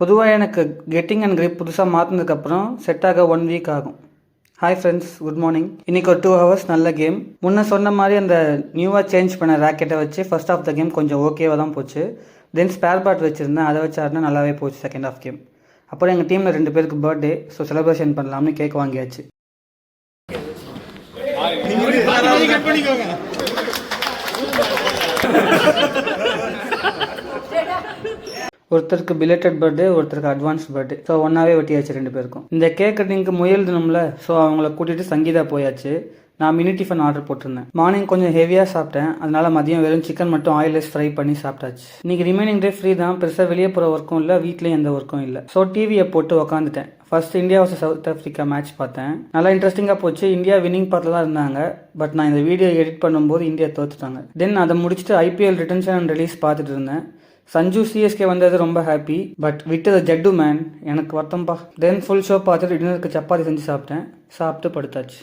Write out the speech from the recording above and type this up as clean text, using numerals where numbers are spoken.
பொதுவாக எனக்கு getting and grip புதுசாக மாற்றினதுக்கப்புறம் செட் ஆக 1 வீக் ஆகும். Hi friends, good morning. இன்றைக்கி ஒரு 2 ஹவர்ஸ் நல்ல கேம். முன்ன சொன்ன மாதிரி அந்த நியூவாக சேஞ்ச் பண்ண ராக்கெட்டை வச்சு ஃபர்ஸ்ட் ஆஃப் த கேம் கொஞ்சம் ஓகேவாக தான் போச்சு. தென் ஸ்பேர் பார்ட் வச்சுருந்தேன், அதை வச்சு ஆடினா நல்லாவே போச்சு செகண்ட் ஆஃப் கேம். அப்புறம் எங்கள் டீமில் 2 பேருக்கு பர்த்டே, ஸோ செலிப்ரேஷன் பண்ணலாம்னு கேக் வாங்கியாச்சு. ஒருத்தருக்கு பிலேட்டட் பர்த்டே, ஒருத்தருக்கு அட்வான்ஸ் பர்த்டே. ஸோ ஒன்றாவே வெட்டியாச்சு 2 பேருக்கும். இந்த கேக் கட்டிங்க்கு முயல் தினம்ல, ஸோ அவங்கள கூட்டிகிட்டு சங்கீதா போயாச்சு. நான் மினி டிஃபன் ஆர்டர் போட்டிருந்தேன். மார்னிங் கொஞ்சம் ஹெவியாக சாப்பிட்டேன், அதனால மதியம் வெறும் சிக்கன் மட்டும் ஆயிலெஸ் ஃப்ரை பண்ணி சாப்பிட்டாச்சு. இன்னைக்கு ரிமைனிங் டே ஃப்ரீ தான், பெருசாக வெளியே போகிற ஒர்க்கும் இல்லை, வீட்லேயும் எந்த ஒர்க்கும் இல்லை. ஸோ டிவியை போட்டு உக்காந்துட்டேன். First India versus South Africa match பார்த்தேன். நல்லா இன்ட்ரெஸ்டிங்காக போச்சு. இந்தியா வின்னிங் பார்ட்டில் தான் இருந்தாங்க, பட் நான் இந்த வீடியோ எடிட் பண்ணும்போது இந்தியா தோத்துட்டாங்க. தென் அதை முடிச்சுட்டு ஐபிஎல் ரிட்டன்ஷன் அண்ட் ரிலீஸ் பார்த்துட்டு இருந்தேன். சஞ்சு சிஎஸ்கே வந்தது ரொம்ப ஹாப்பி, பட் விட்டது ஜட்டு மேன், எனக்கு வருத்தம்பா. தென் ஃபுல் ஷோ பார்த்துட்டு டின்னருக்கு சப்பாத்தி செஞ்சு சாப்பிட்டேன். சாப்பிட்டு படுத்தாச்சு.